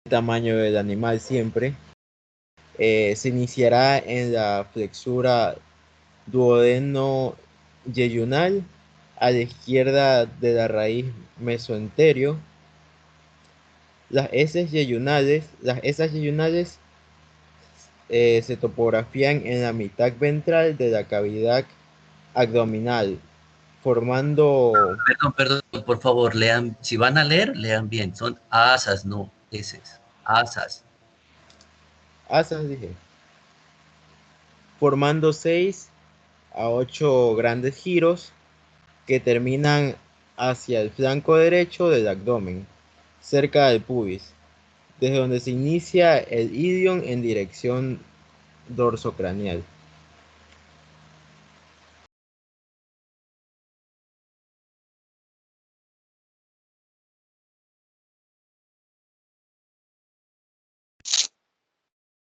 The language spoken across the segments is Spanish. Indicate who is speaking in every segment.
Speaker 1: tamaño del animal siempre. Se iniciará en la flexura duodeno-yeyunal a la izquierda de la raíz mesoenterio. Las heces yeyunales se topografían en la mitad ventral de la cavidad abdominal, formando...
Speaker 2: Perdón, por favor, lean, si van a leer, lean bien, son asas, no heces, asas.
Speaker 1: Asas, dije. Formando 6 a 8 grandes giros que terminan hacia el flanco derecho del abdomen, cerca del pubis, desde donde se inicia el ilion en dirección dorsocranial.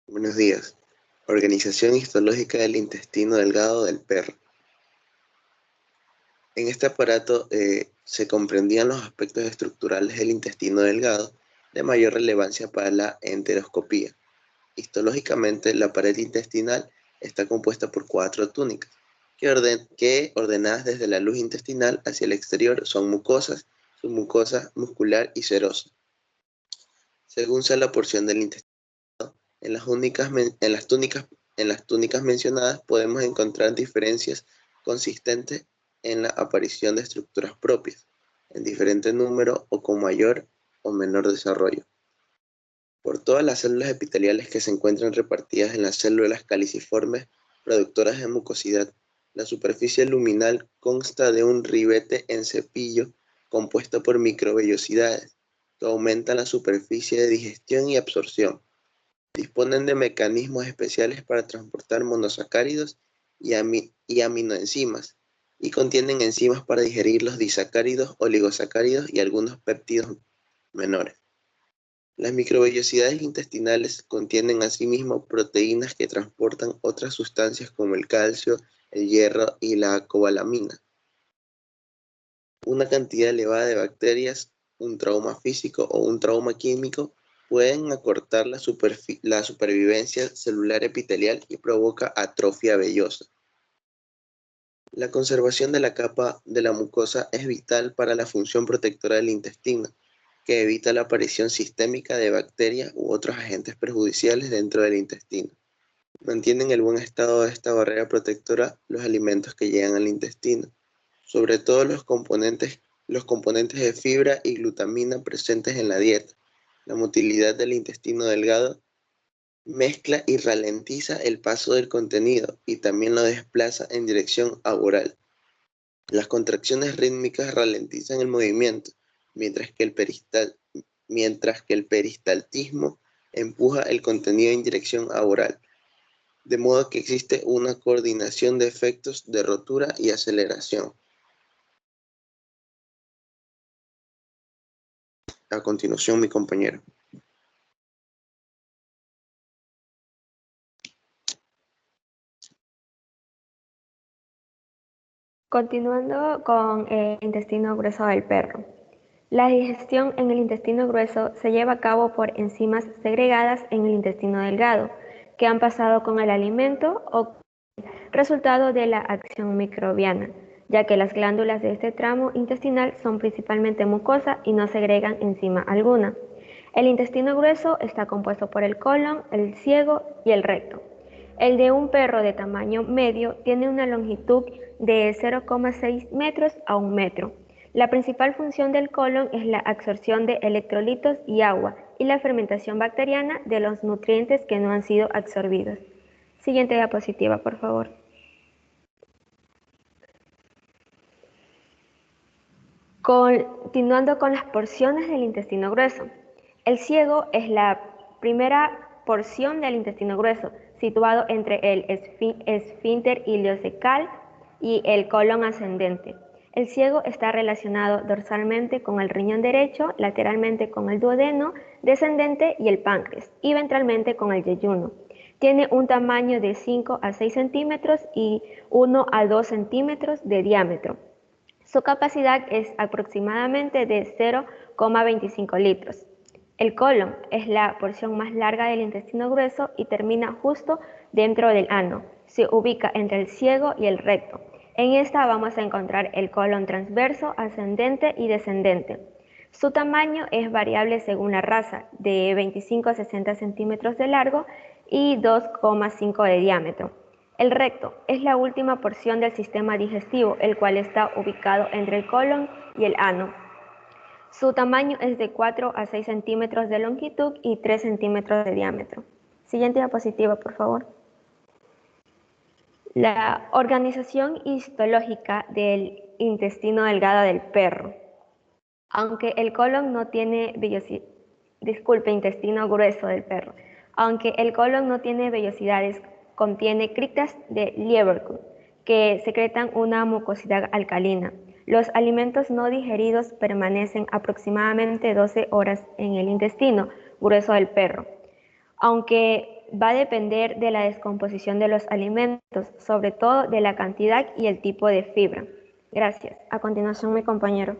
Speaker 3: Buenos días. Organización histológica del intestino delgado del perro. En este aparato se comprendían los aspectos estructurales del intestino delgado de mayor relevancia para la enteroscopía. Histológicamente, la pared intestinal está compuesta por 4 túnicas, que ordenadas desde la luz intestinal hacia el exterior son mucosas, submucosa, muscular y serosa. Según sea la porción del intestino, en las túnicas mencionadas podemos encontrar diferencias consistentes en la aparición de estructuras propias, en diferente número o con mayor o menor desarrollo. Por todas las células epiteliales que se encuentran repartidas en las células caliciformes productoras de mucosidad, la superficie luminal consta de un ribete en cepillo compuesto por microvellosidades que aumentan la superficie de digestión y absorción. Disponen de mecanismos especiales para transportar monosacáridos y aminoenzimas, y contienen enzimas para digerir los disacáridos, oligosacáridos y algunos péptidos menores. Las microvellosidades intestinales contienen asimismo proteínas que transportan otras sustancias como el calcio, el hierro y la cobalamina. Una cantidad elevada de bacterias, un trauma físico o un trauma químico pueden acortar la supervivencia celular epitelial y provoca atrofia vellosa. La conservación de la capa de la mucosa es vital para la función protectora del intestino, que evita la aparición sistémica de bacterias u otros agentes perjudiciales dentro del intestino. Mantienen el buen estado de esta barrera protectora los alimentos que llegan al intestino, sobre todo los componentes de fibra y glutamina presentes en la dieta. La motilidad del intestino delgado mezcla y ralentiza el paso del contenido y también lo desplaza en dirección oral. Las contracciones rítmicas ralentizan el movimiento, mientras que el peristaltismo empuja el contenido en dirección oral, de modo que existe una coordinación de efectos de rotura y aceleración. A continuación, mi compañero.
Speaker 4: Continuando con el intestino grueso del perro. La digestión en el intestino grueso se lleva a cabo por enzimas segregadas en el intestino delgado, que han pasado con el alimento o resultado de la acción microbiana, ya que las glándulas de este tramo intestinal son principalmente mucosas y no segregan enzima alguna. El intestino grueso está compuesto por el colon, el ciego y el recto. El de un perro de tamaño medio tiene una longitud de 0,6 metros a 1 metro. La principal función del colon es la absorción de electrolitos y agua y la fermentación bacteriana de los nutrientes que no han sido absorbidos. Siguiente diapositiva, por favor. Continuando con las porciones del intestino grueso. El ciego es la primera porción del intestino grueso, situado entre el esfínter ileocecal y el colon ascendente. El ciego está relacionado dorsalmente con el riñón derecho, lateralmente con el duodeno descendente y el páncreas, y ventralmente con el yeyuno. Tiene un tamaño de 5 a 6 centímetros y 1 a 2 centímetros de diámetro. Su capacidad es aproximadamente de 0,25 litros. El colon es la porción más larga del intestino grueso y termina justo dentro del ano. Se ubica entre el ciego y el recto. En esta vamos a encontrar el colon transverso, ascendente y descendente. Su tamaño es variable según la raza, de 25 a 60 centímetros de largo y 2,5 de diámetro. El recto es la última porción del sistema digestivo, el cual está ubicado entre el colon y el ano. Su tamaño es de 4 a 6 centímetros de longitud y 3 centímetros de diámetro. Siguiente diapositiva, por favor. La organización histológica del intestino delgado del perro. Aunque el colon no tiene intestino grueso del perro. Aunque el colon no tiene vellosidades, contiene criptas de Lieberkühn que secretan una mucosidad alcalina. Los alimentos no digeridos permanecen aproximadamente 12 horas en el intestino grueso del perro, aunque va a depender de la descomposición de los alimentos, sobre todo de la cantidad y el tipo de fibra. Gracias. A continuación, mi compañero.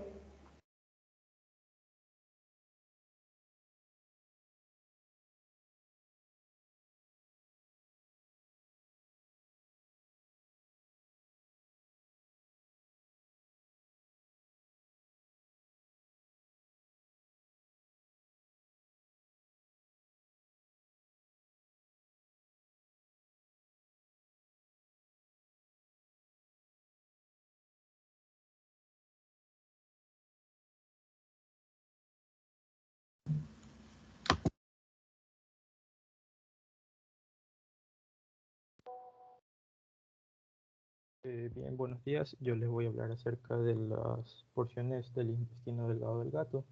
Speaker 5: Bien, buenos días. Yo les voy a hablar acerca de las porciones del intestino delgado del gato.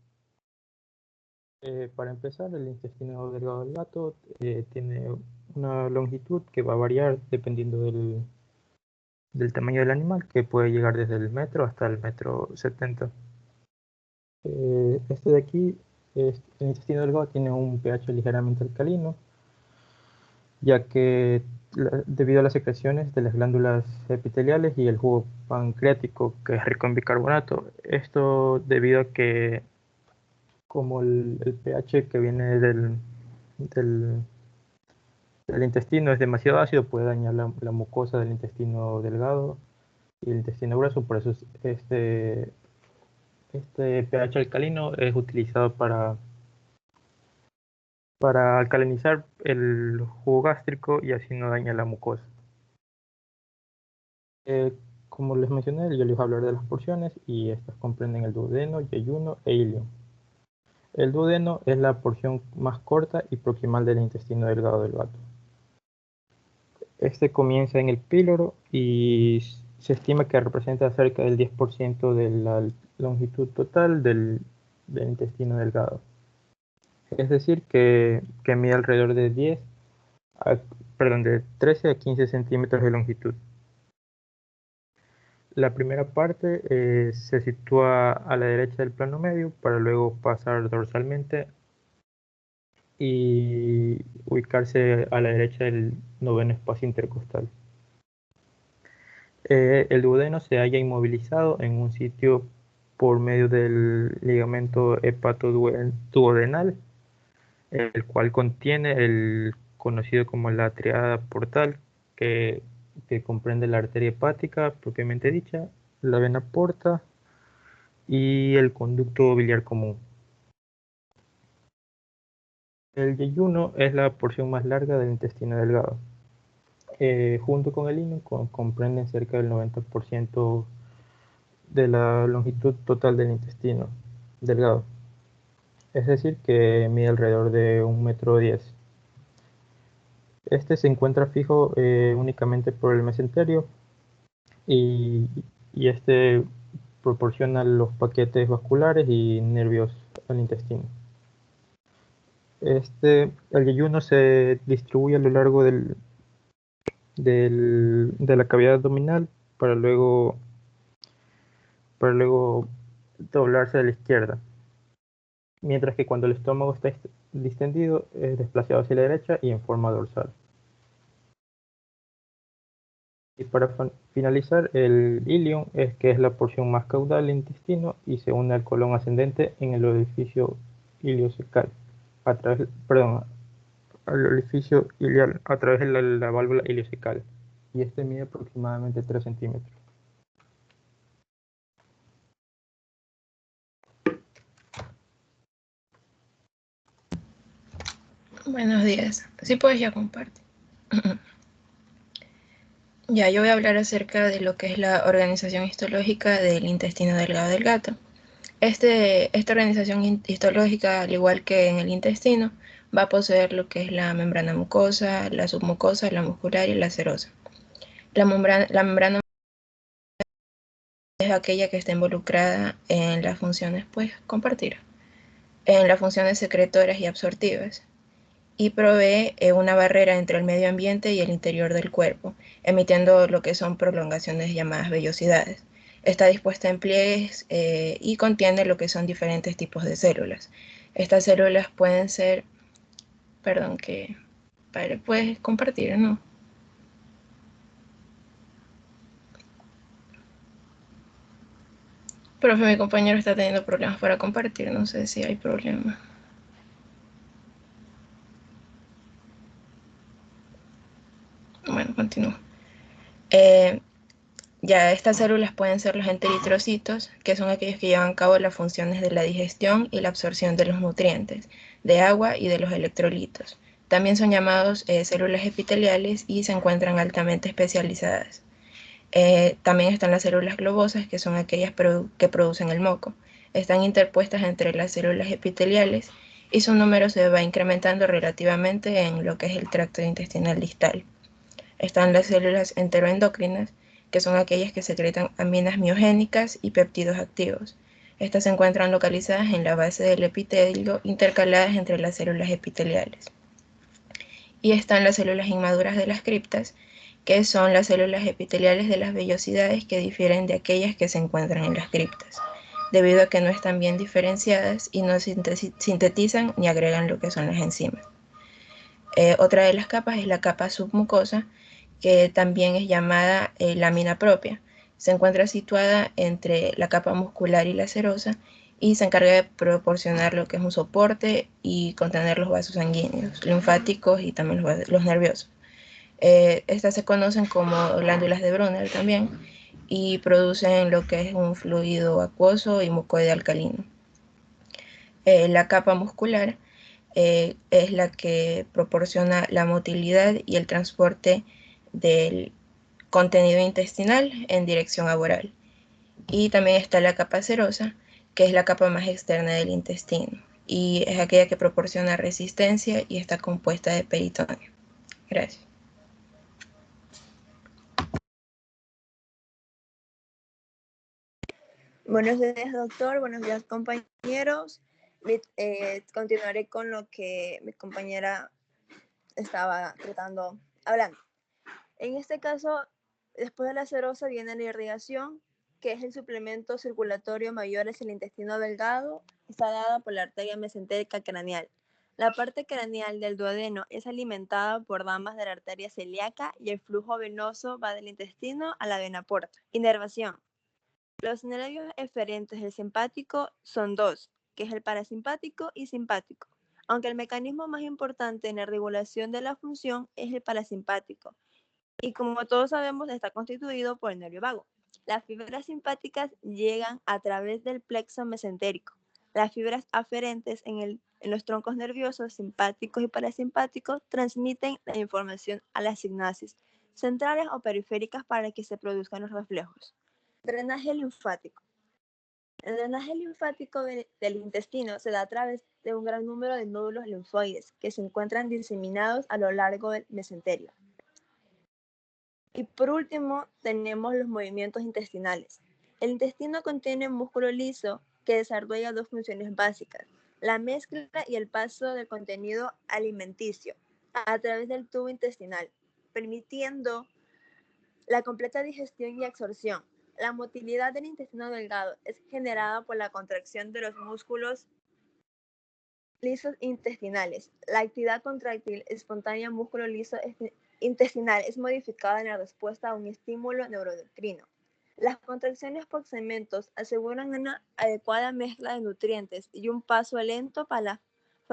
Speaker 5: Para empezar, el intestino delgado del gato tiene una longitud que va a variar dependiendo del tamaño del animal, que puede llegar desde el metro hasta el metro 70. Este de aquí, el intestino delgado, tiene un pH ligeramente alcalino, ya que debido a las secreciones de las glándulas epiteliales y el jugo pancreático, que es rico en bicarbonato. Esto debido a que como el pH que viene del intestino es demasiado ácido, puede dañar la mucosa del intestino delgado y el intestino grueso. Por eso este pH alcalino es utilizado para alcalinizar el jugo gástrico y así no daña la mucosa. Como les mencioné, yo les voy a hablar de las porciones y estas comprenden el duodeno, yeyuno e ilion. El duodeno es la porción más corta y proximal del intestino delgado del gato. Este comienza en el píloro y se estima que representa cerca del 10% de la longitud total del intestino delgado. Es decir, que mide alrededor de de 13 a 15 centímetros de longitud. La primera parte se sitúa a la derecha del plano medio para luego pasar dorsalmente y ubicarse a la derecha del noveno espacio intercostal. El duodeno se halla inmovilizado en un sitio por medio del ligamento hepatoduodenal, el cual contiene el conocido como la triada portal, que comprende la arteria hepática propiamente dicha, la vena porta y el conducto biliar común. El yeyuno es la porción más larga del intestino delgado. Junto con el ilion comprenden cerca del 90% de la longitud total del intestino delgado. Es decir, que mide alrededor de 1,10 m. Este se encuentra fijo únicamente por el mesenterio y este proporciona los paquetes vasculares y nervios al intestino. El yeyuno se distribuye a lo largo de la cavidad abdominal para luego doblarse a la izquierda, mientras que cuando el estómago está distendido es desplazado hacia la derecha y en forma dorsal. Y para finalizar, el ilion que es la porción más caudal del intestino y se une al colon ascendente en el orificio iliocecal. a través, perdón, al orificio ileal a través de la válvula ileocecal, y este mide aproximadamente 3 centímetros.
Speaker 6: Buenos días. Sí, pues ya comparte. Ya, yo voy a hablar acerca de lo que es la organización histológica del intestino delgado del gato. Esta organización histológica, al igual que en el intestino, va a poseer lo que es la membrana mucosa, la submucosa, la muscular y la serosa. La membrana es aquella que está involucrada en las funciones, pues, compartir, en las funciones secretoras y absortivas, y provee una barrera entre el medio ambiente y el interior del cuerpo, emitiendo lo que son prolongaciones llamadas vellosidades. Está dispuesta en pliegues y contiene lo que son diferentes tipos de células. Estas células pueden ser, perdón, que padre, puedes compartir, ¿no? Profe, mi compañero está teniendo problemas para compartir, no sé si hay problema. Bueno, continúo. Ya estas células pueden ser los enteritrocitos, que son aquellos que llevan a cabo las funciones de la digestión y la absorción de los nutrientes, de agua y de los electrolitos. También son llamados células epiteliales y se encuentran altamente especializadas. También están las células globosas, que son aquellas que producen el moco. Están interpuestas entre las células epiteliales y su número se va incrementando relativamente en lo que es el tracto intestinal distal. Están las células enteroendocrinas, que son aquellas que secretan aminas miogénicas y péptidos activos. Estas se encuentran localizadas en la base del epitelio, intercaladas entre las células epiteliales. Y están las células inmaduras de las criptas, que son las células epiteliales de las vellosidades que difieren de aquellas que se encuentran en las criptas, debido a que no están bien diferenciadas y no sintetizan ni agregan lo que son las enzimas. Otra de las capas es la capa submucosa, que también es llamada lámina propia. Se encuentra situada entre la capa muscular y la serosa y se encarga de proporcionar lo que es un soporte y contener los vasos sanguíneos, linfáticos y también los nerviosos. Estas se conocen como glándulas de Brunner también y producen lo que es un fluido acuoso y mucoide alcalino. La capa muscular es la que proporciona la motilidad y el transporte del contenido intestinal en dirección a oral. Y también está la capa serosa, que es la capa más externa del intestino y es aquella que proporciona resistencia y está compuesta de peritoneo. Gracias.
Speaker 7: Buenos días, doctor. Buenos días, compañeros. Continuaré con lo que mi compañera estaba hablando. En este caso, después de la serosa viene la irrigación, que es el suplemento circulatorio mayor hacia el intestino delgado. Está dada por la arteria mesentérica craneal. La parte craneal del duodeno es alimentada por damas de la arteria celíaca y el flujo venoso va del intestino a la vena porta. Inervación. Los nervios eferentes del simpático son dos, que es el parasimpático y simpático, aunque el mecanismo más importante en la regulación de la función es el parasimpático, y como todos sabemos está constituido por el nervio vago. Las fibras simpáticas llegan a través del plexo mesentérico. Las fibras aferentes en los troncos nerviosos simpáticos y parasimpáticos transmiten la información a las sinapsis centrales o periféricas para que se produzcan los reflejos. Drenaje linfático. El drenaje linfático del intestino se da a través de un gran número de nódulos linfoides que se encuentran diseminados a lo largo del mesenterio. Y por último, tenemos los movimientos intestinales. El intestino contiene músculo liso que desarrolla dos funciones básicas: la mezcla y el paso del contenido alimenticio a través del tubo intestinal, permitiendo la completa digestión y absorción. La motilidad del intestino delgado es generada por la contracción de los músculos lisos intestinales. La actividad contráctil espontánea músculo liso intestinal es modificada en la respuesta a un estímulo neuroendocrino. Las contracciones por segmentos aseguran una adecuada mezcla de nutrientes y un paso lento para la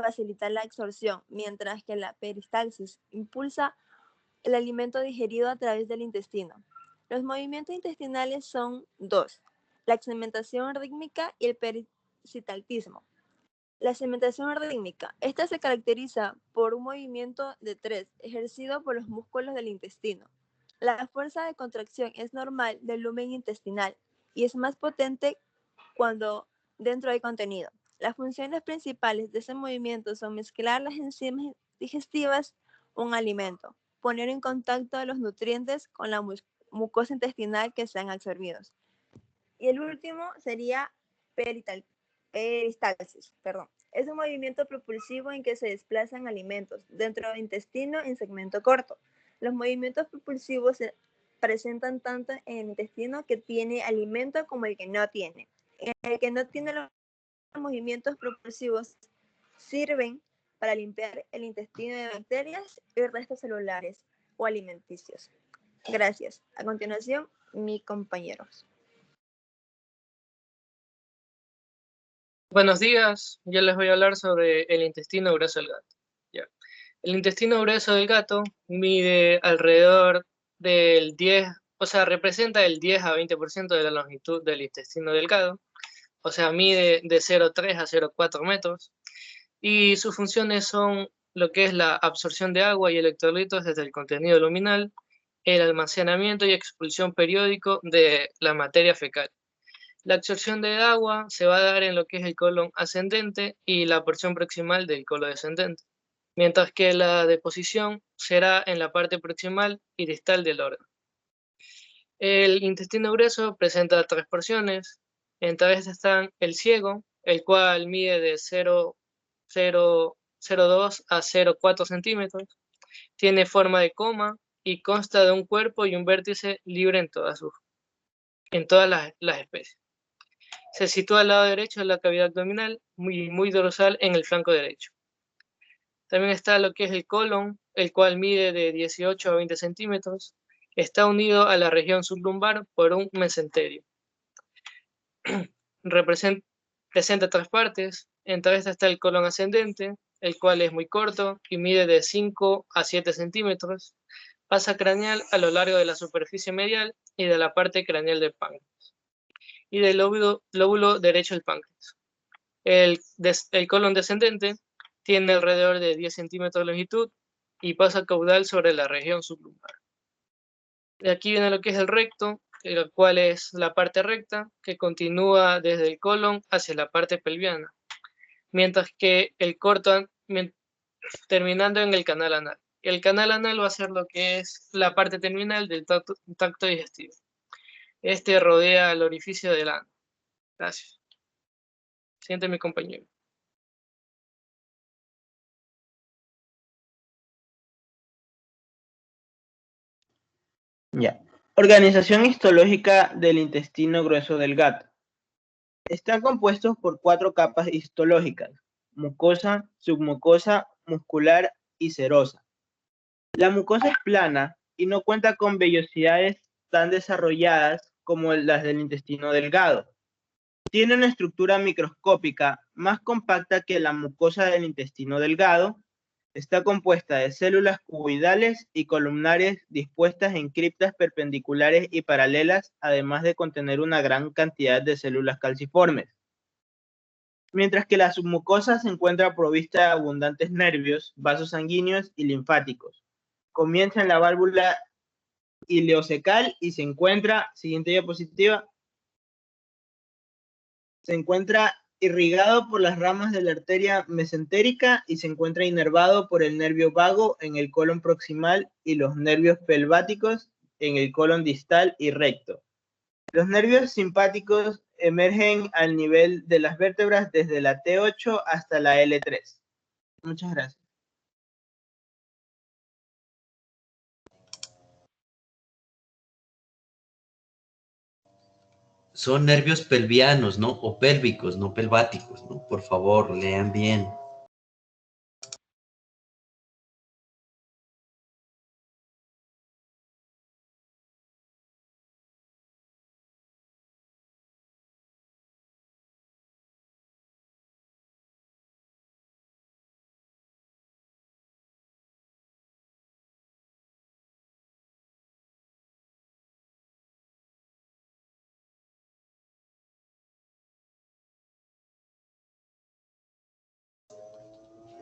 Speaker 7: facilita la absorción, mientras que la peristalsis impulsa el alimento digerido a través del intestino. Los movimientos intestinales son dos: la segmentación rítmica y el peristaltismo. La segmentación rítmica. Esta se caracteriza por un movimiento de tres ejercido por los músculos del intestino. La fuerza de contracción es normal del lumen intestinal y es más potente cuando dentro hay contenido. Las funciones principales de ese movimiento son mezclar las enzimas digestivas un alimento, poner en contacto los nutrientes con la mucosa intestinal que sean absorbidos. Y el último sería peristalsis. Es un movimiento propulsivo en que se desplazan alimentos dentro del intestino en segmento corto. Los movimientos propulsivos se presentan tanto en el intestino que tiene alimento como el que no tiene. El que no tiene los movimientos propulsivos sirven para limpiar el intestino de bacterias y restos celulares o alimenticios. Gracias. A continuación, mis compañeros.
Speaker 8: Buenos días, yo les voy a hablar sobre el intestino grueso del gato. Ya. El intestino grueso del gato mide alrededor del 10, o sea, representa el 10 a 20% de la longitud del intestino delgado, o sea, mide de 0,3 a 0,4 metros, y sus funciones son lo que es la absorción de agua y electrolitos desde el contenido luminal, el almacenamiento y expulsión periódico de la materia fecal. La absorción de agua se va a dar en lo que es el colon ascendente y la porción proximal del colon descendente, mientras que la deposición será en la parte proximal y distal del órgano. El intestino grueso presenta tres porciones. Entre estas están el ciego, el cual mide de 0,2 a 0,4 centímetros, tiene forma de coma y consta de un cuerpo y un vértice libre en todas las especies. Se sitúa al lado derecho de la cavidad abdominal, muy dorsal en el flanco derecho. También está lo que es el colon, el cual mide de 18 a 20 centímetros. Está unido a la región sublumbar por un mesenterio. Presenta tres partes. Entre estas está el colon ascendente, el cual es muy corto y mide de 5 a 7 centímetros. Pasa craneal a lo largo de la superficie medial y de la parte craneal del páncreas y del lóbulo derecho del páncreas. El colon descendente tiene alrededor de 10 centímetros de longitud y pasa caudal sobre la región sublumbar. De aquí viene lo que es el recto, el cual es la parte recta que continúa desde el colon hacia la parte pelviana, mientras que el corto terminando en el canal anal. El canal anal va a ser lo que es la parte terminal del tracto digestivo. Este rodea el orificio del ano. Gracias. Siguiente, mi compañero.
Speaker 9: Ya. Organización histológica del intestino grueso del gato. Están compuestos por 4 capas histológicas: mucosa, submucosa, muscular y serosa. La mucosa es plana y no cuenta con vellosidades tan desarrolladas como las del intestino delgado. Tiene una estructura microscópica más compacta que la mucosa del intestino delgado. Está compuesta de células cuboidales y columnares dispuestas en criptas perpendiculares y paralelas, además de contener una gran cantidad de células calciformes. Mientras que la submucosa se encuentra provista de abundantes nervios, vasos sanguíneos y linfáticos. Comienza en la válvula ileocecal y se encuentra, siguiente diapositiva, se encuentra irrigado por las ramas de la arteria mesentérica y se encuentra inervado por el nervio vago en el colon proximal y los nervios pelváticos en el colon distal y recto. Los nervios simpáticos emergen al nivel de las vértebras desde la T8 hasta la L3. Muchas gracias.
Speaker 2: Son nervios pelvianos, ¿no? O pélvicos, no pelváticos, ¿no? Por favor, lean bien.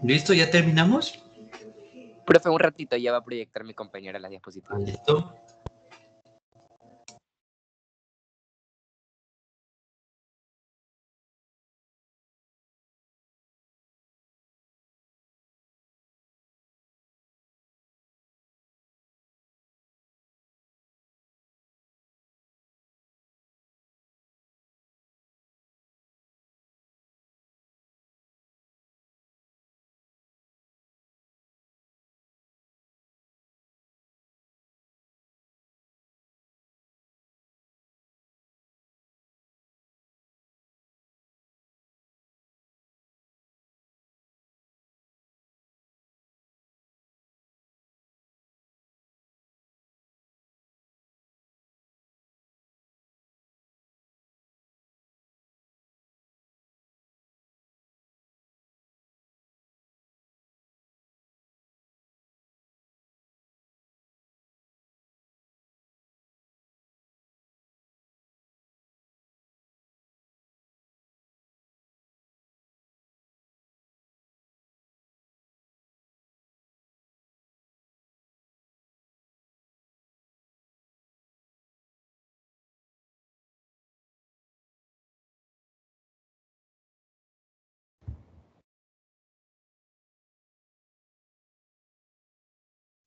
Speaker 2: ¿Listo? ¿Ya terminamos?
Speaker 10: Profe, un ratito, ya va a proyectar mi compañera las diapositivas.
Speaker 2: ¿Listo?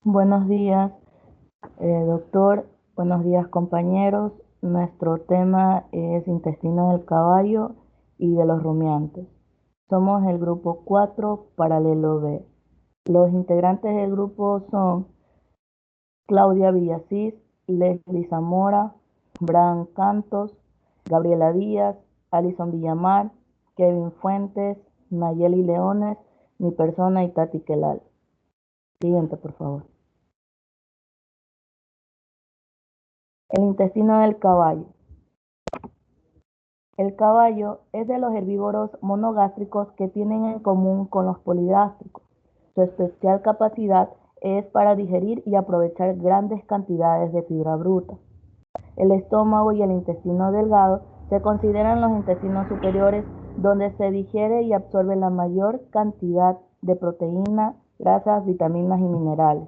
Speaker 11: Buenos días, doctor. Buenos días, compañeros. Nuestro tema es intestino del caballo y de los rumiantes. Somos el grupo 4, paralelo B. Los integrantes del grupo son Claudia Villasís, Leslie Zamora, Bran Cantos, Gabriela Díaz, Alison Villamar, Kevin Fuentes, Nayeli Leones, mi persona y Tati Quelal. Siguiente, por favor. El intestino del caballo. El caballo es de los herbívoros monogástricos que tienen en común con los poligástricos. Su especial capacidad es para digerir y aprovechar grandes cantidades de fibra bruta. El estómago y el intestino delgado se consideran los intestinos superiores, donde se digiere y absorbe la mayor cantidad de proteína, grasas, vitaminas y minerales.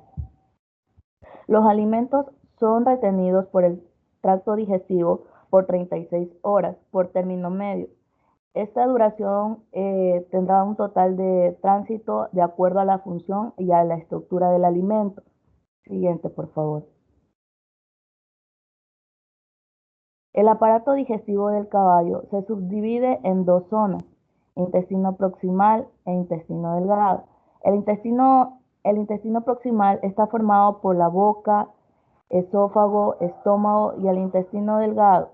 Speaker 11: Los alimentos son retenidos por el tracto digestivo por 36 horas por término medio. Esta duración tendrá un total de tránsito de acuerdo a la función y a la estructura del alimento. Siguiente, por favor. El aparato digestivo del caballo se subdivide en dos zonas, intestino proximal e intestino delgado. El intestino proximal está formado por la boca, esófago, estómago y el intestino delgado.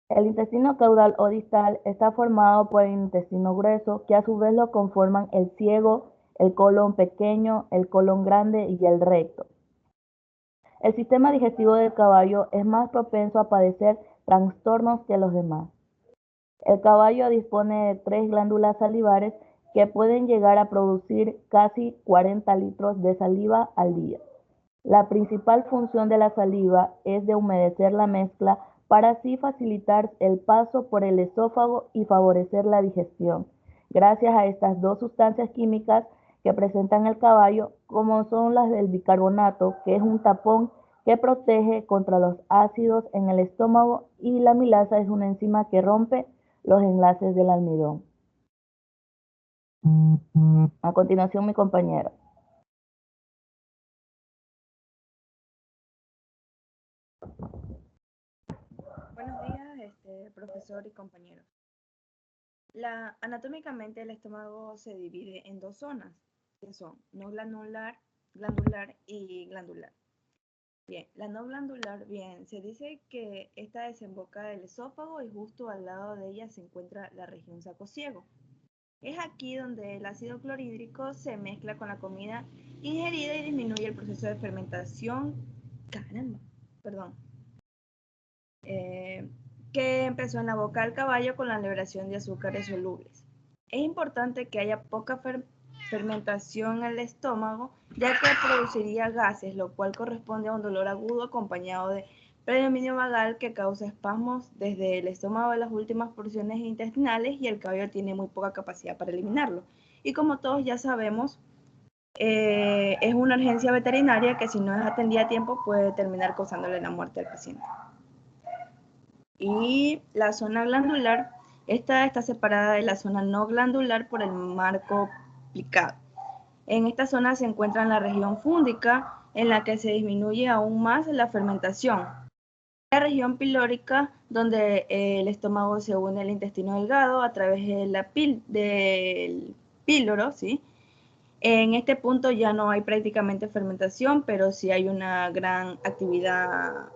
Speaker 11: El intestino caudal o distal está formado por el intestino grueso, que a su vez lo conforman el ciego, el colon pequeño, el colon grande y el recto. El sistema digestivo del caballo es más propenso a padecer trastornos que los demás. El caballo dispone de 3 glándulas salivares que pueden llegar a producir casi 40 litros de saliva al día. La principal función de la saliva es de humedecer la mezcla para así facilitar el paso por el esófago y favorecer la digestión. Gracias a estas dos sustancias químicas que presentan el caballo, como son las del bicarbonato, que es un tapón que protege contra los ácidos en el estómago, y la amilasa es una enzima que rompe los enlaces del almidón. A continuación, mi compañera.
Speaker 6: Buenos días, profesor y compañeros. Anatómicamente el estómago se divide en dos zonas, que son no glandular, glandular y glandular. Bien, la no glandular, bien, se dice que esta desemboca del esófago y justo al lado de ella se encuentra la región sacociego. Es aquí donde el ácido clorhídrico se mezcla con la comida ingerida y disminuye el proceso de fermentación, que empezó en la boca del caballo con la liberación de azúcares solubles. Es importante que haya poca fermentación en el estómago, ya que produciría gases, lo cual corresponde a un dolor agudo acompañado de
Speaker 12: predominio vagal que causa espasmos desde el estómago a las últimas porciones intestinales y el caballo tiene muy poca capacidad para eliminarlo. Y como todos ya sabemos, es una urgencia veterinaria que si no es atendida a tiempo puede terminar causándole la muerte al paciente. Y la zona glandular, esta está separada de la zona no glandular por el marco plicado. En esta zona se encuentra la región fúndica, en la que se disminuye aún más la fermentación. La región pilórica, donde el estómago se une al intestino delgado a través del píloro, ¿sí? En este punto ya no hay prácticamente fermentación, pero sí hay una gran actividad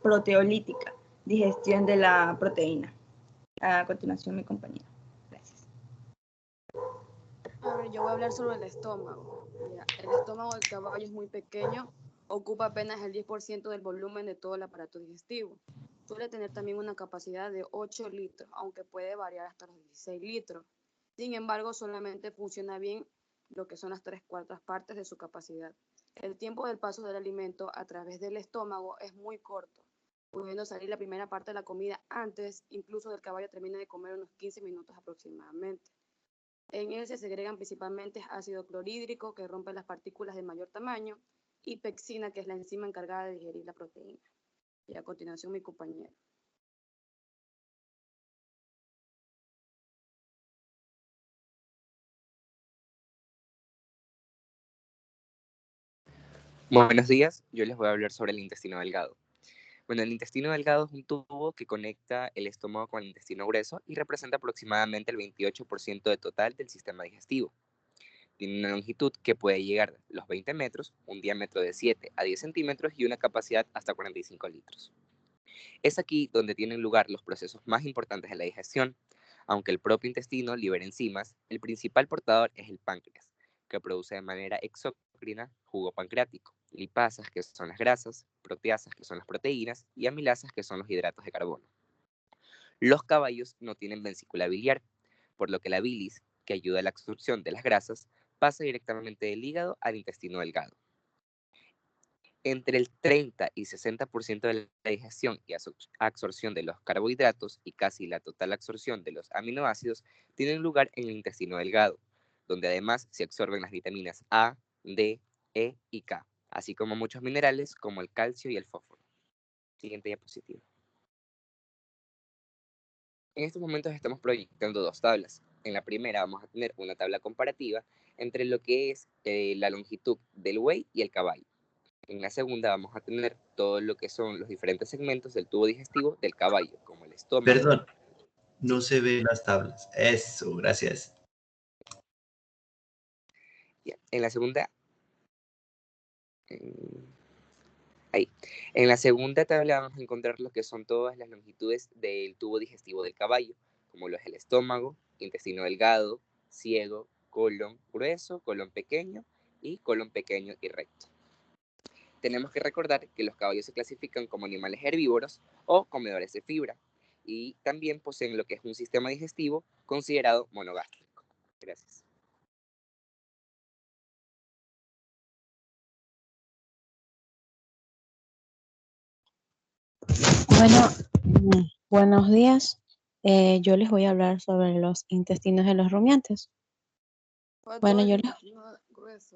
Speaker 12: proteolítica, digestión de la proteína. A continuación, mi compañera. Gracias.
Speaker 13: A ver, yo voy a hablar sobre el estómago. Mira, el estómago del caballo es muy pequeño, ocupa apenas el 10% del volumen de todo el aparato digestivo. Suele tener también una capacidad de 8 litros, aunque puede variar hasta los 16 litros. Sin embargo, solamente funciona bien lo que son las 3/4 partes de su capacidad. El tiempo del paso del alimento a través del estómago es muy corto, pudiendo salir la primera parte de la comida antes, incluso del caballo termina de comer unos 15 minutos aproximadamente. En él se segregan principalmente ácido clorhídrico, que rompe las partículas de mayor tamaño, y pexina, que es la enzima encargada de digerir la proteína. Y a continuación, mi compañero.
Speaker 10: Buenos días, yo les voy a hablar sobre el intestino delgado. Bueno, el intestino delgado es un tubo que conecta el estómago con el intestino grueso y representa aproximadamente el 28% del total del sistema digestivo. Tiene una longitud que puede llegar a los 20 metros, un diámetro de 7 a 10 centímetros y una capacidad hasta 45 litros. Es aquí donde tienen lugar los procesos más importantes de la digestión. Aunque el propio intestino libera enzimas, el principal portador es el páncreas, que produce de manera exócrina jugo pancreático, lipasas, que son las grasas, proteasas, que son las proteínas, y amilasas, que son los hidratos de carbono. Los caballos no tienen vesícula biliar, por lo que la bilis, que ayuda a la absorción de las grasas, pasa directamente del hígado al intestino delgado. Entre el 30 y 60% de la digestión y absorción de los carbohidratos y casi la total absorción de los aminoácidos tienen lugar en el intestino delgado, donde además se absorben las vitaminas A, D, E y K, así como muchos minerales como el calcio y el fósforo. Siguiente diapositiva. En estos momentos estamos proyectando dos tablas. En la primera vamos a tener una tabla comparativa entre lo que es la longitud del buey y el caballo. En la segunda vamos a tener todo lo que son los diferentes segmentos del tubo digestivo del caballo, como el estómago.
Speaker 14: Perdón, no se ven las tablas. Eso, gracias.
Speaker 10: En la segunda... Ahí. En la segunda tabla vamos a encontrar lo que son todas las longitudes del tubo digestivo del caballo, como lo es el estómago, intestino delgado, ciego, colon grueso, colon pequeño y recto. Tenemos que recordar que los caballos se clasifican como animales herbívoros o comedores de fibra y también poseen lo que es un sistema digestivo considerado monogástrico. Gracias.
Speaker 15: Bueno, buenos días. Yo les voy a hablar sobre los intestinos de los rumiantes. Bueno, yo les...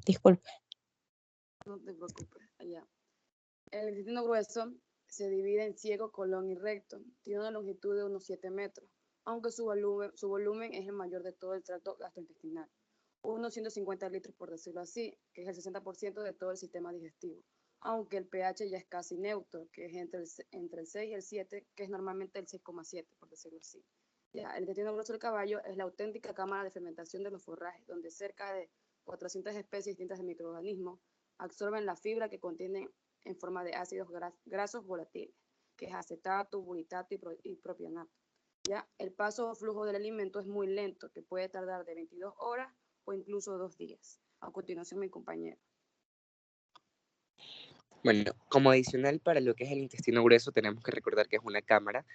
Speaker 15: disculpe.
Speaker 13: No te preocupes, allá. El intestino grueso se divide en ciego, colon y recto. Tiene una longitud de unos 7 metros, aunque su volumen es el mayor de todo el tracto gastrointestinal. Unos 150 litros, por decirlo así, que es el 60% de todo el sistema digestivo. Aunque el pH ya es casi neutro, que es entre el 6 y el 7, que es normalmente el 6,7, por decirlo así. Ya, el intestino grueso del caballo es la auténtica cámara de fermentación de los forrajes, donde cerca de 400 especies distintas de microorganismos absorben la fibra que contienen en forma de ácidos grasos volátiles, que es acetato, buritato y propionato. Ya, el paso o flujo del alimento es muy lento, que puede tardar de 22 horas o incluso 2 días. A continuación, mi compañero.
Speaker 10: Bueno, como adicional para lo que es el intestino grueso, tenemos que recordar que es una cámara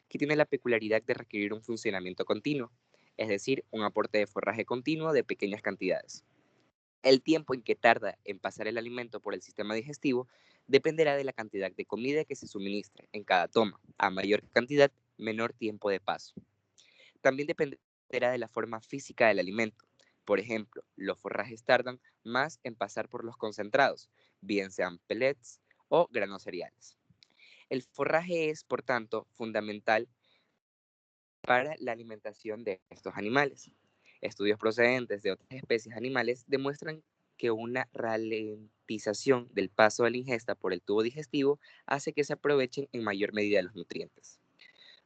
Speaker 10: que tiene la peculiaridad de requerir un funcionamiento continuo, es decir, un aporte de forraje continuo de pequeñas cantidades. El tiempo en que tarda en pasar el alimento por el sistema digestivo dependerá de la cantidad de comida que se suministre en cada toma. A mayor cantidad, menor tiempo de paso. También dependerá de la forma física del alimento. Por ejemplo, los forrajes tardan más en pasar por los concentrados, bien sean pellets o granos cereales. El forraje es, por tanto, fundamental para la alimentación de estos animales. Estudios procedentes de otras especies animales demuestran que una ralentización del paso de la ingesta por el tubo digestivo hace que se aprovechen en mayor medida los nutrientes.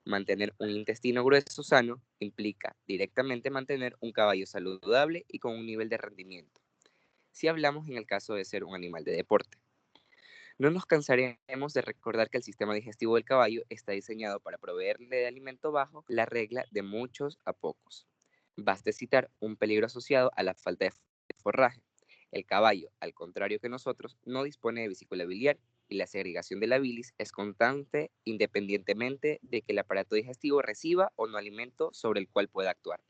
Speaker 10: Mantener un intestino grueso sano implica directamente mantener un caballo saludable y con un nivel de rendimiento, si hablamos en el caso de ser un animal de deporte. No nos cansaremos de recordar que el sistema digestivo del caballo está diseñado para proveerle de alimento bajo la regla de muchos a pocos. Basta citar un peligro asociado a la falta de forraje. El caballo, al contrario que nosotros, no dispone de vesícula biliar y la segregación de la bilis es constante independientemente de que el aparato digestivo reciba o no alimento sobre el cual pueda actuar.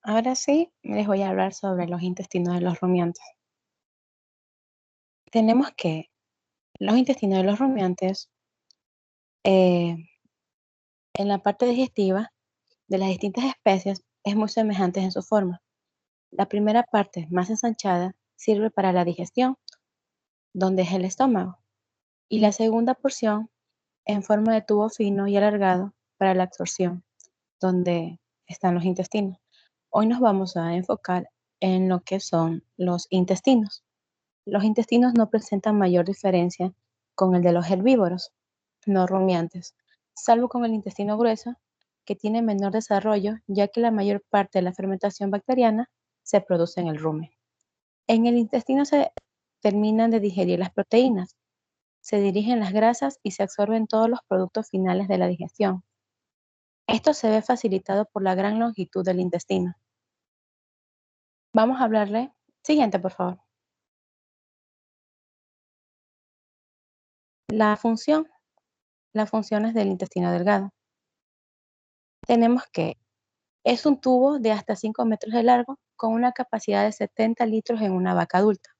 Speaker 15: Ahora sí, les voy a hablar sobre los intestinos de los rumiantes. Tenemos que los intestinos de los rumiantes, en la parte digestiva de las distintas especies, es muy semejante en su forma. La primera parte, más ensanchada, sirve para la digestión, donde es el estómago, y la segunda porción, en forma de tubo fino y alargado, para la absorción, donde están los intestinos. Hoy nos vamos a enfocar en lo que son los intestinos. Los intestinos no presentan mayor diferencia con el de los herbívoros, no rumiantes, salvo con el intestino grueso, que tiene menor desarrollo, ya que la mayor parte de la fermentación bacteriana se produce en el rumen. En el intestino se terminan de digerir las proteínas, se dirigen las grasas y se absorben todos los productos finales de la digestión. Esto se ve facilitado por la gran longitud del intestino. Vamos a hablarle. Siguiente, por favor. Las funciones del intestino delgado. Tenemos que es un tubo de hasta 5 metros de largo con una capacidad de 70 litros en una vaca adulta.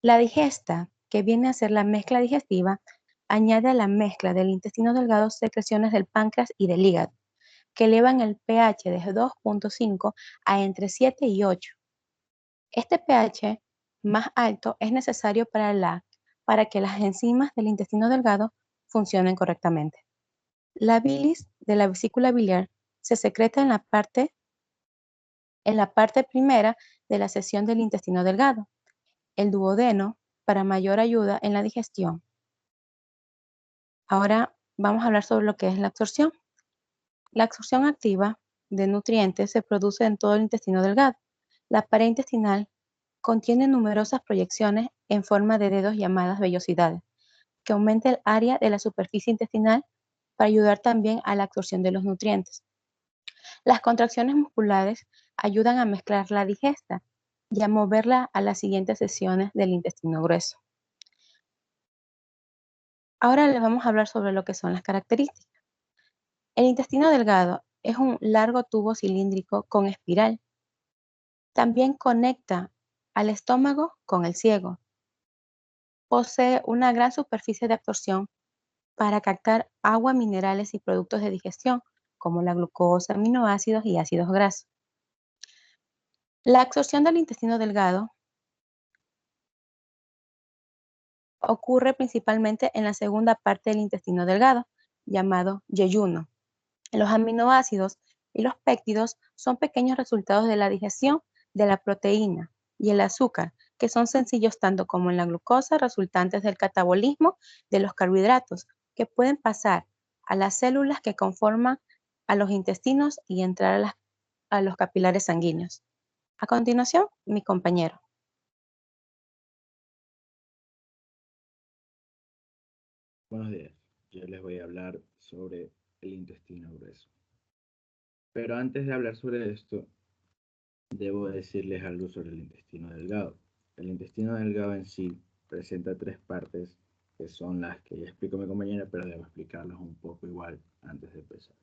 Speaker 15: La digesta, que viene a ser la mezcla digestiva, añade a la mezcla del intestino delgado secreciones del páncreas y del hígado, que elevan el pH de 2.5 a entre 7 y 8. Este pH más alto es necesario para que las enzimas del intestino delgado funcionen correctamente. La bilis de la vesícula biliar se secreta en la parte primera de la sección del intestino delgado, el duodeno, para mayor ayuda en la digestión. Ahora vamos a hablar sobre lo que es la absorción. La absorción activa de nutrientes se produce en todo el intestino delgado. La pared intestinal contiene numerosas proyecciones en forma de dedos llamadas vellosidades, que aumenta el área de la superficie intestinal para ayudar también a la absorción de los nutrientes. Las contracciones musculares ayudan a mezclar la digesta y a moverla a las siguientes secciones del intestino grueso. Ahora les vamos a hablar sobre lo que son las características. El intestino delgado es un largo tubo cilíndrico con espiral. También conecta al estómago con el ciego. Posee una gran superficie de absorción para captar agua, minerales y productos de digestión, como la glucosa, aminoácidos y ácidos grasos. La absorción del intestino delgado ocurre principalmente en la segunda parte del intestino delgado, llamado yeyuno. Los aminoácidos y los péptidos son pequeños resultados de la digestión de la proteína y el azúcar, que son sencillos tanto como en la glucosa, resultantes del catabolismo de los carbohidratos, que pueden pasar a las células que conforman a los intestinos y entrar a los capilares sanguíneos. A continuación, mi compañero.
Speaker 1: Buenos días, yo les voy a hablar sobre el intestino grueso. Pero antes de hablar sobre esto, debo decirles algo sobre el intestino delgado. El intestino delgado en sí presenta 3 partes, que son las que ya explicó mi compañera, pero debo explicarlas un poco igual antes de empezar.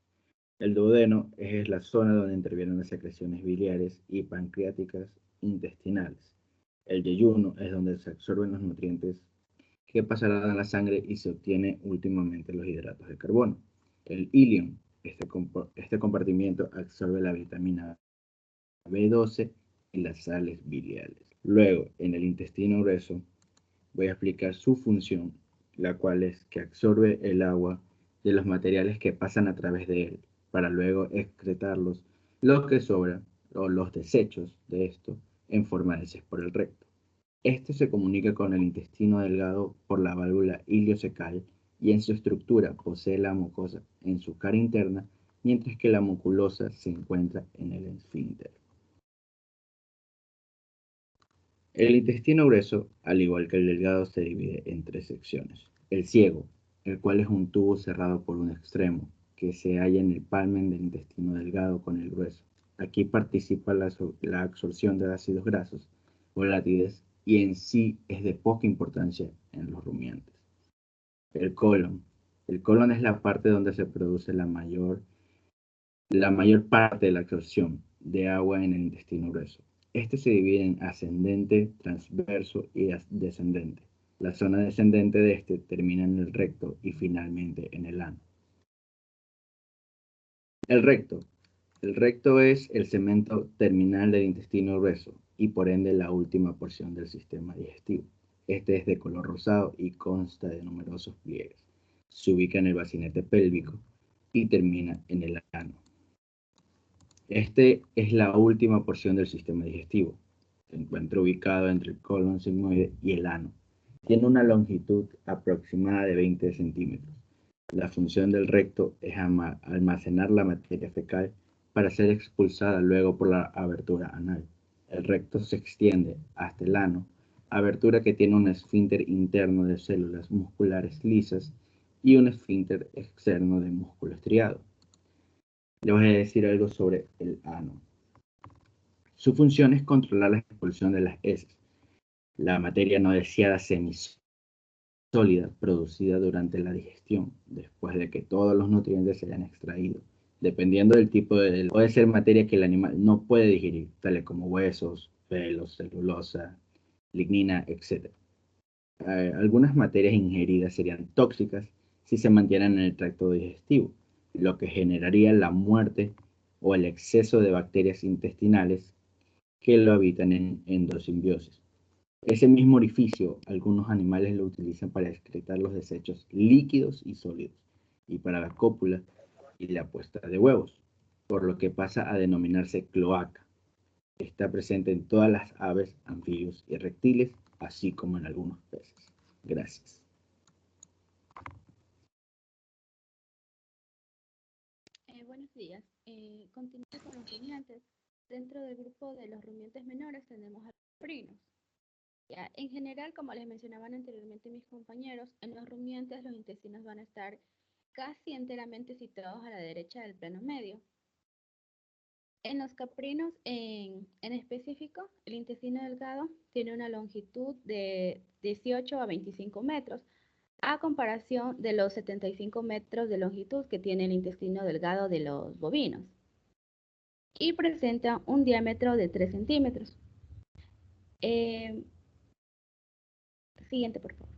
Speaker 16: El duodeno es la zona donde intervienen las secreciones biliares y pancreáticas intestinales. El yeyuno es donde se absorben los nutrientes que pasarán a la sangre y se obtiene últimamente los hidratos de carbono. El ilion, este compartimiento absorbe la vitamina B12 y las sales biliares. Luego, en el intestino grueso, voy a explicar su función, la cual es que absorbe el agua de los materiales que pasan a través de él, para luego excretarlos, lo que sobra, o los desechos de esto, en forma de heces por el recto. Este se comunica con el intestino delgado por la válvula iliocecal y en su estructura posee la mucosa en su cara interna, mientras que la muculosa se encuentra en el esfínter. El intestino grueso, al igual que el delgado, se divide en 3 secciones. El ciego, el cual es un tubo cerrado por un extremo, que se halla en el palmen del intestino delgado con el grueso. Aquí participa la absorción de ácidos grasos, volátiles, y en sí es de poca importancia en los rumiantes. El colon. El colon es la parte donde se produce la mayor parte de la absorción de agua en el intestino grueso. Este se divide en ascendente, transverso y descendente. La zona descendente de este termina en el recto y finalmente en el ano. El recto. El recto es el segmento terminal del intestino grueso y por ende la última porción del sistema digestivo. Este es de color rosado y consta de numerosos pliegues. Se ubica en el bacinete pélvico y termina en el ano. Este es la última porción del sistema digestivo. Se encuentra ubicado entre el colon sigmoide y el ano. Tiene una longitud aproximada de 20 centímetros. La función del recto es almacenar la materia fecal para ser expulsada luego por la abertura anal. El recto se extiende hasta el ano, abertura que tiene un esfínter interno de células musculares lisas y un esfínter externo de músculo estriado. Le voy a decir algo sobre el ano. Su función es controlar la expulsión de las heces, la materia no deseada semisólida producida durante la digestión, después de que todos los nutrientes se hayan extraído. Dependiendo del tipo puede ser materia que el animal no puede digerir, tales como huesos, pelos, celulosa, lignina, etc. Algunas materias ingeridas serían tóxicas si se mantienen en el tracto digestivo, lo que generaría la muerte o el exceso de bacterias intestinales que lo habitan en endosimbiosis. Ese mismo orificio, algunos animales lo utilizan para excretar los desechos líquidos y sólidos, y para la cópula y la puesta de huevos, por lo que pasa a denominarse cloaca. Está presente en todas las aves, anfibios y reptiles, así como en algunos peces. Gracias.
Speaker 17: Buenos días. Continuando con los rumiantes. Dentro del grupo de los rumiantes menores tenemos a los caprinos. Ya, en general, como les mencionaban anteriormente mis compañeros, en los rumiantes los intestinos van a estar casi enteramente situados a la derecha del plano medio. En los caprinos en específico, el intestino delgado tiene una longitud de 18 a 25 metros, a comparación de los 75 metros de longitud que tiene el intestino delgado de los bovinos, y presenta un diámetro de 3 centímetros. Siguiente, por favor.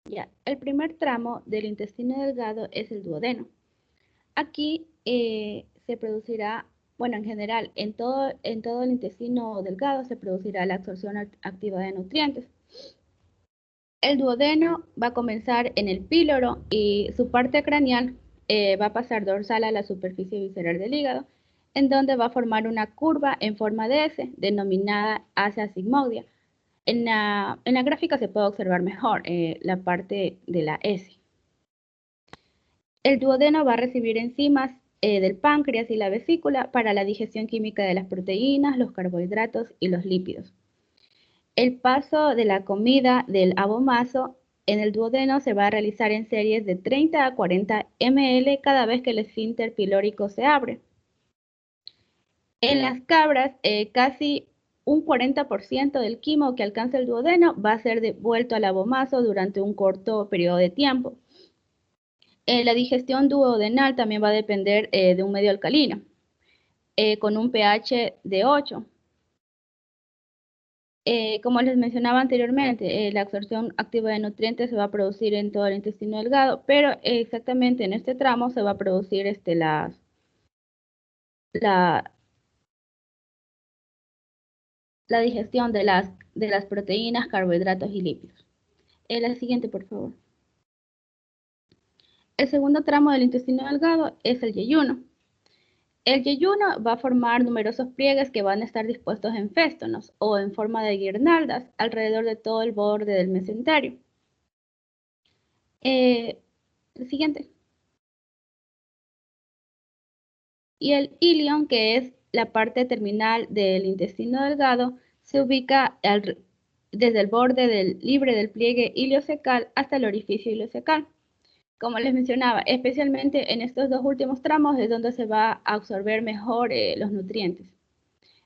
Speaker 17: Ya, el primer tramo del intestino delgado es el duodeno. Aquí se producirá, bueno, en general, en todo el intestino delgado se producirá la absorción activa de nutrientes. El duodeno va a comenzar en el píloro y su parte craneal va a pasar dorsal a la superficie visceral del hígado, en donde va a formar una curva en forma de S, denominada asa sigmoidea. En la gráfica se puede observar mejor la parte de la S. El duodeno va a recibir enzimas del páncreas y la vesícula para la digestión química de las proteínas, los carbohidratos y los lípidos. El paso de la comida del abomaso en el duodeno se va a realizar en series de 30 a 40 ml cada vez que el esfínter pilórico se abre. En las cabras, casi un 40% del quimo que alcanza el duodeno va a ser devuelto al abomaso durante un corto periodo de tiempo. La digestión duodenal también va a depender de un medio alcalino, con un pH de 8. Como les mencionaba anteriormente, la absorción activa de nutrientes se va a producir en todo el intestino delgado, pero exactamente en este tramo se va a producir la digestión de las proteínas, carbohidratos y lípidos. La siguiente, por favor. El segundo tramo del intestino delgado es el yeyuno. El yeyuno va a formar numerosos pliegues que van a estar dispuestos en féstonos o en forma de guirnaldas alrededor de todo el borde del mesenterio. El siguiente. Y el ilion, que es la parte terminal del intestino delgado, se ubica desde el borde libre del pliegue iliocecal hasta el orificio iliocecal. Como les mencionaba, especialmente en estos dos últimos tramos es donde se va a absorber mejor los nutrientes.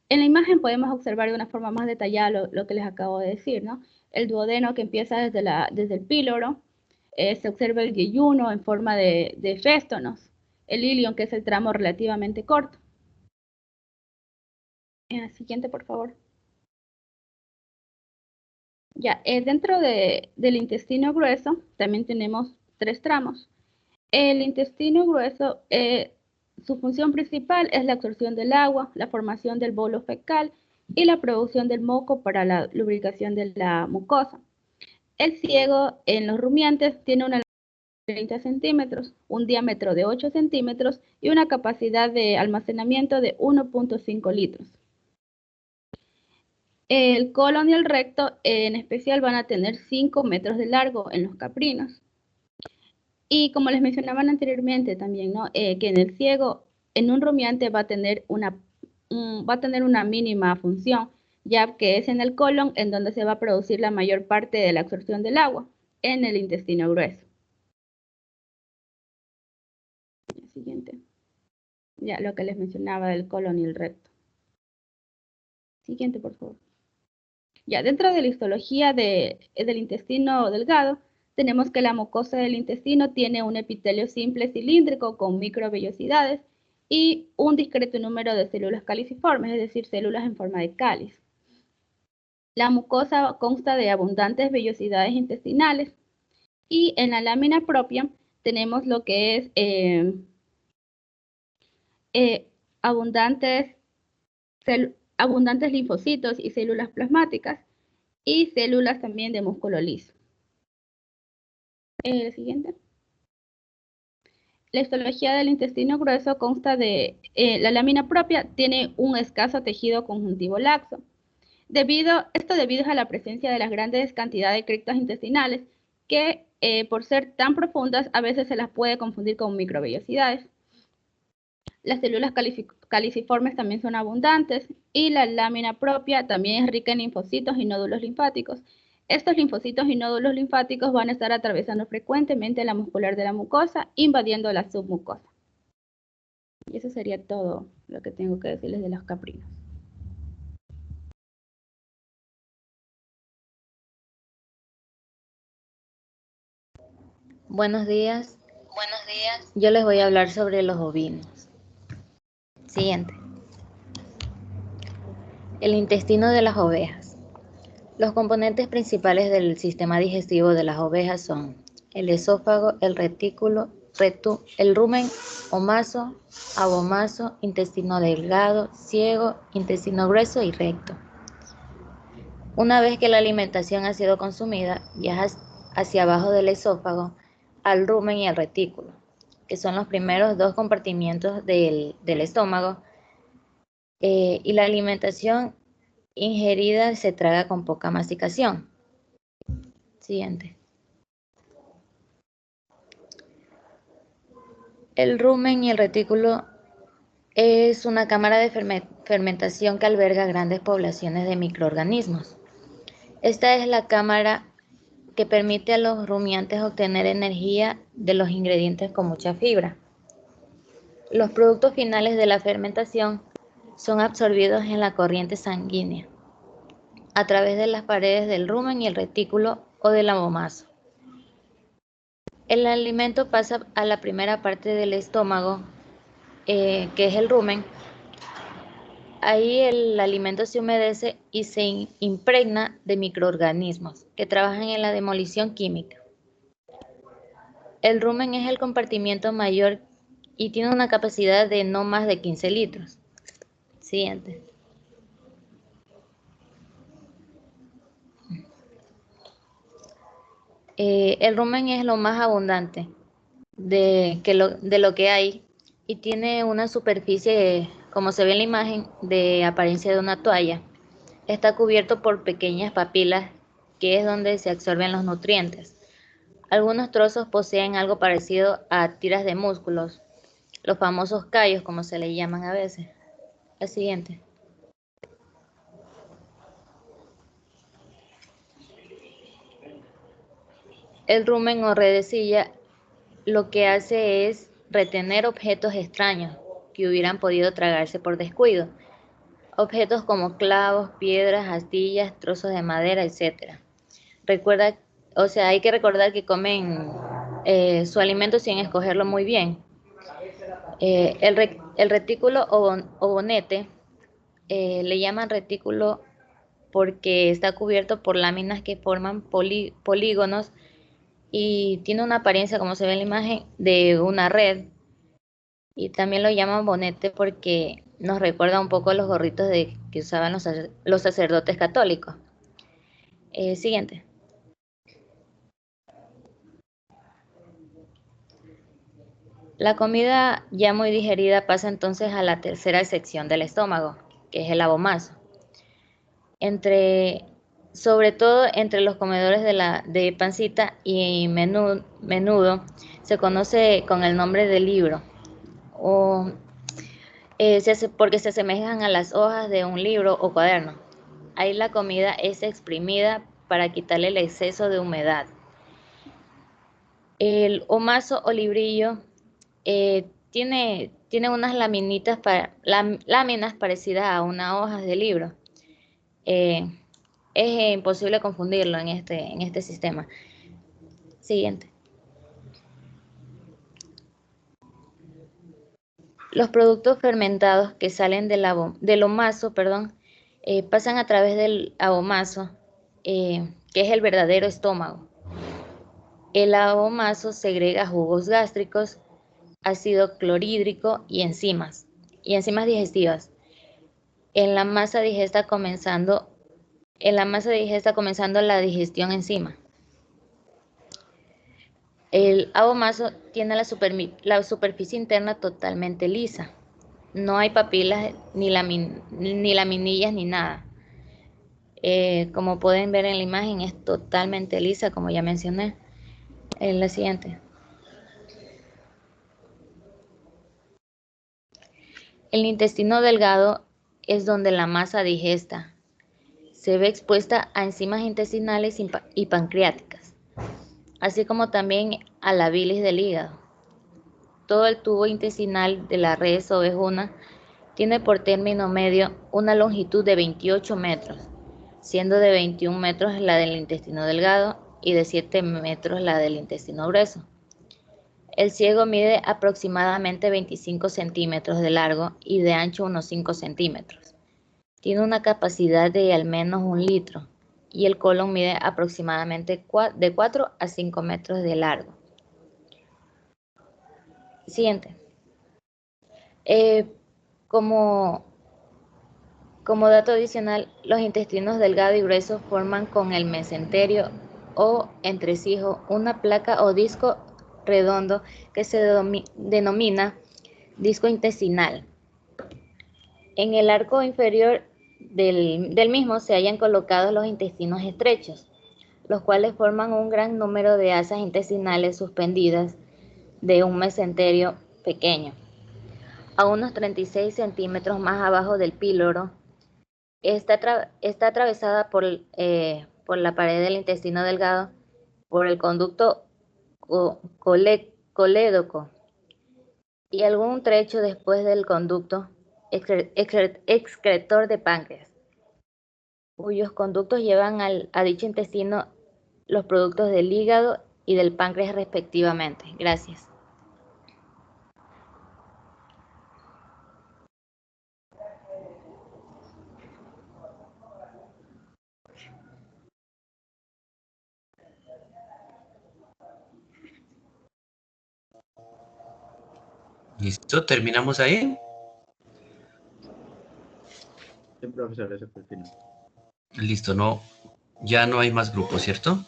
Speaker 17: En la imagen podemos observar de una forma más detallada lo que les acabo de decir, ¿no? El duodeno que empieza desde el píloro, se observa el yeyuno en forma de féstonos, el ilion, que es el tramo relativamente corto. Siguiente, por favor. Ya, dentro del intestino grueso también tenemos 3 tramos. El intestino grueso, su función principal es la absorción del agua, la formación del bolo fecal y la producción del moco para la lubricación de la mucosa. El ciego en los rumiantes tiene una longitud de 30 centímetros, un diámetro de 8 centímetros y una capacidad de almacenamiento de 1.5 litros. El colon y el recto en especial van a tener 5 metros de largo en los caprinos. Y como les mencionaban anteriormente también, ¿no? Que en el ciego, en un rumiante va a tener una mínima función, ya que es en el colon en donde se va a producir la mayor parte de la absorción del agua, en el intestino grueso. Siguiente. Ya lo que les mencionaba del colon y el recto. Siguiente, por favor. Ya, dentro de la histología del intestino delgado, tenemos que la mucosa del intestino tiene un epitelio simple cilíndrico con microvellosidades y un discreto número de células caliciformes, es decir, células en forma de cáliz. La mucosa consta de abundantes vellosidades intestinales y en la lámina propia tenemos lo que es abundantes linfocitos y células plasmáticas y células también de músculo liso. El siguiente. La histología del intestino grueso consta de la lámina propia tiene un escaso tejido conjuntivo laxo. Esto debido a la presencia de las grandes cantidades de criptas intestinales que por ser tan profundas a veces se las puede confundir con microvellosidades. Las células caliciformes también son abundantes y la lámina propia también es rica en linfocitos y nódulos linfáticos. Estos linfocitos y nódulos linfáticos van a estar atravesando frecuentemente la muscular de la mucosa, invadiendo la submucosa. Y eso sería todo lo que tengo que decirles de los caprinos.
Speaker 18: Buenos días. Buenos días. Yo les voy a hablar sobre los ovinos. Siguiente. El intestino de las ovejas. Los componentes principales del sistema digestivo de las ovejas son el esófago, el retículo, el rumen, omaso, abomaso, intestino delgado, ciego, intestino grueso y recto. Una vez que la alimentación ha sido consumida, viaja hacia abajo del esófago al rumen y al retículo, que son los primeros 2 compartimientos del estómago, y la alimentación ingerida se traga con poca masticación. Siguiente. El rumen y el retículo es una cámara de fermentación que alberga grandes poblaciones de microorganismos. Esta es la cámara que permite a los rumiantes obtener energía de los ingredientes con mucha fibra. Los productos finales de la fermentación son absorbidos en la corriente sanguínea a través de las paredes del rumen y el retículo o del abomaso. El alimento pasa a la primera parte del estómago, que es el rumen. Ahí el alimento se humedece y se impregna de microorganismos que trabajan en la demolición química. El rumen es el compartimiento mayor y tiene una capacidad de no más de 15 litros. Siguiente. El rumen es lo más abundante de lo que hay y tiene una superficie, como se ve en la imagen, de apariencia de una toalla. Está cubierto por pequeñas papilas, que es donde se absorben los nutrientes. Algunos trozos poseen algo parecido a tiras de músculos, los famosos callos, como se le llaman a veces. La siguiente. El rumen o redecilla lo que hace es retener objetos extraños que hubieran podido tragarse por descuido. Objetos como clavos, piedras, astillas, trozos de madera, etc. Hay que recordar que comen su alimento sin escogerlo muy bien. El retículo o bonete le llaman retículo porque está cubierto por láminas que forman polígonos y tiene una apariencia, como se ve en la imagen, de una red. Y también lo llaman bonete porque nos recuerda un poco a los gorritos que usaban los sacerdotes católicos. Siguiente. La comida ya muy digerida pasa entonces a la tercera sección del estómago, que es el abomaso. Sobre todo entre los comedores de pancita y menudo, se conoce con el nombre de libro, porque se asemejan a las hojas de un libro o cuaderno. Ahí la comida es exprimida para quitarle el exceso de humedad. El omaso o librillo tiene unas láminas parecidas a unas hojas de libro. Es imposible confundirlo en este sistema. Siguiente. Los productos fermentados que salen del omaso, pasan a través del abomaso, que es el verdadero estómago. El abomaso segrega jugos gástricos, ácido clorhídrico y enzimas digestivas. En la masa digesta comenzando la digestión enzima. El abomaso tiene la superficie interna totalmente lisa. No hay papilas, ni laminillas, ni nada. Como pueden ver en la imagen, es totalmente lisa, como ya mencioné. En la siguiente. El intestino delgado es donde la masa digesta se ve expuesta a enzimas intestinales y pancreáticas, así como también a la bilis del hígado. Todo el tubo intestinal de la res ovejuna tiene por término medio una longitud de 28 metros, siendo de 21 metros la del intestino delgado y de 7 metros la del intestino grueso. El ciego mide aproximadamente 25 centímetros de largo y de ancho unos 5 centímetros. Tiene una capacidad de al menos 1 litro y el colon mide aproximadamente de 4 a 5 metros de largo. Siguiente. Como dato adicional, los intestinos delgado y grueso forman con el mesenterio o entrecejo una placa o disco redondo que se denomina disco intestinal. En el arco inferior del mismo se hallan colocados los intestinos estrechos, los cuales forman un gran número de asas intestinales suspendidas de un mesenterio pequeño. A unos 36 centímetros más abajo del píloro, está atravesada por la pared del intestino delgado por el conducto colédoco y algún trecho después del conducto excretor de páncreas, cuyos conductos llevan a dicho intestino los productos del hígado y del páncreas respectivamente. Gracias.
Speaker 2: ¿Listo? ¿Terminamos ahí?
Speaker 16: Sí, profesor, ese fue el final.
Speaker 2: Listo, no, ya no hay más grupos, ¿cierto?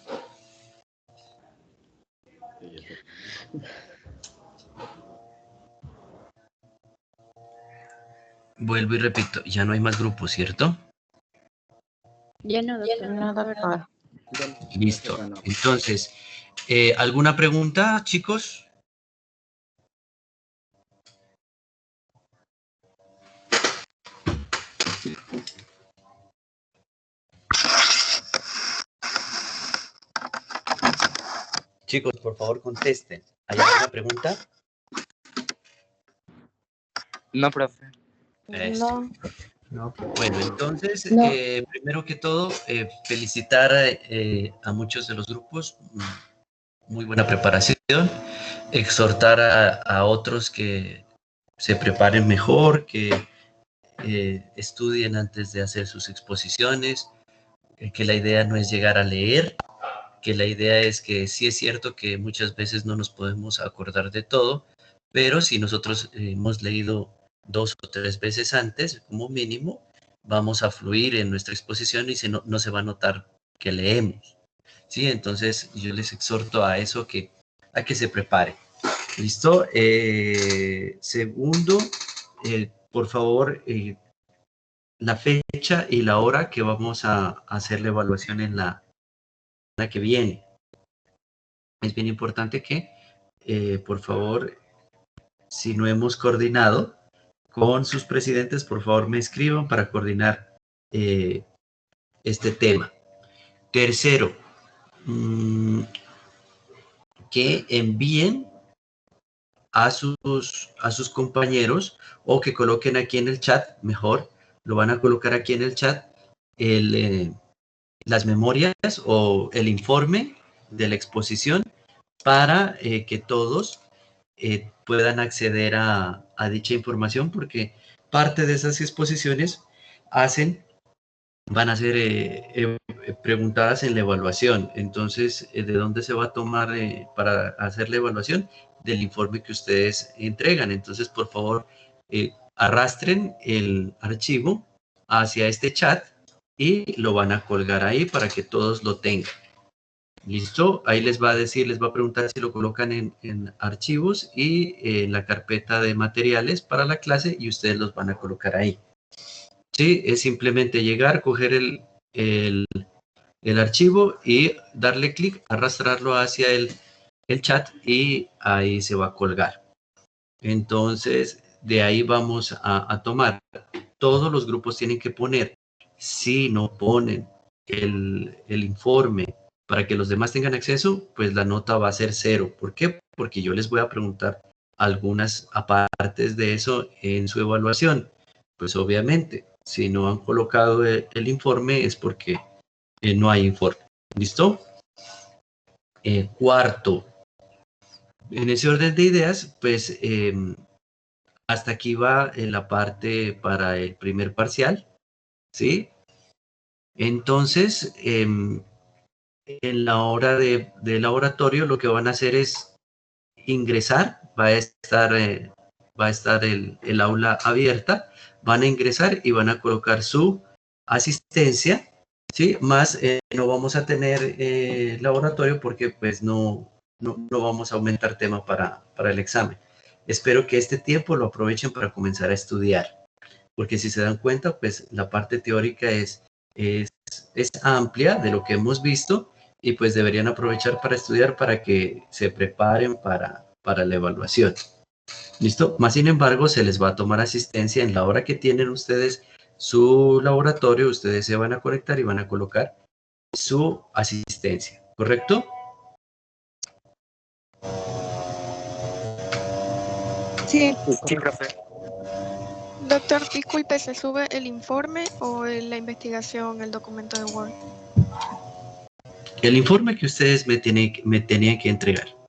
Speaker 2: Vuelvo y repito, ya no hay más grupos, ¿cierto?
Speaker 15: Ya no, doctor.
Speaker 18: No, doctor.
Speaker 2: Listo. Entonces, ¿alguna pregunta, chicos? Chicos, por favor, contesten. ¿Hay alguna pregunta?
Speaker 10: No, profe.
Speaker 2: No. Bueno, entonces,
Speaker 15: No.
Speaker 2: primero que todo, felicitar a muchos de los grupos. Muy buena preparación. Exhortar a otros que se preparen mejor, que estudien antes de hacer sus exposiciones, que la idea no es llegar a leer, que la idea es que sí es cierto que muchas veces no nos podemos acordar de todo, pero si nosotros hemos leído 2 o 3 veces antes, como mínimo, vamos a fluir en nuestra exposición y no se va a notar que leemos. ¿Sí? Entonces yo les exhorto a eso, a que se prepare. ¿Listo? Segundo, por favor, la fecha y la hora que vamos a hacer la evaluación en la que viene. Es bien importante que, por favor, si no hemos coordinado con sus presidentes, por favor me escriban para coordinar este tema. Tercero, que envíen a sus compañeros o que coloquen aquí en el chat, mejor, lo van a colocar aquí en el chat, las memorias o el informe de la exposición para que todos puedan acceder a dicha información, porque parte de esas exposiciones van a ser preguntadas en la evaluación. Entonces, ¿de dónde se va a tomar para hacer la evaluación? Del informe que ustedes entregan. Entonces, por favor, arrastren el archivo hacia este chat y lo van a colgar ahí para que todos lo tengan. ¿Listo? Ahí les va a preguntar si lo colocan en archivos y en la carpeta de materiales para la clase y ustedes los van a colocar ahí. Sí, es simplemente llegar, coger el archivo y darle clic, arrastrarlo hacia el chat y ahí se va a colgar. Entonces, de ahí vamos a tomar. Todos los grupos tienen que poner. Si no ponen el informe para que los demás tengan acceso, pues la nota va a ser 0. ¿Por qué? Porque yo les voy a preguntar algunas apartes de eso en su evaluación. Pues obviamente, si no han colocado el informe es porque no hay informe. ¿Listo? Cuarto, en ese orden de ideas, pues hasta aquí va la parte para el primer parcial, ¿sí? Entonces, en la hora de laboratorio lo que van a hacer es ingresar, va a estar el aula abierta, van a ingresar y van a colocar su asistencia, ¿sí? Más no vamos a tener laboratorio porque pues no vamos a aumentar tema para el examen. Espero que este tiempo lo aprovechen para comenzar a estudiar, porque si se dan cuenta, pues la parte teórica es amplia de lo que hemos visto y pues deberían aprovechar para estudiar para que se preparen para la evaluación. ¿Listo? Más sin embargo, se les va a tomar asistencia en la hora que tienen ustedes su laboratorio, ustedes se van a conectar y van a colocar su asistencia, ¿correcto?
Speaker 19: Sí.
Speaker 10: Sí, profe.
Speaker 19: Doctor, disculpe, ¿se sube el informe o la investigación, el documento de Word?
Speaker 2: El informe que ustedes me tenían que entregar.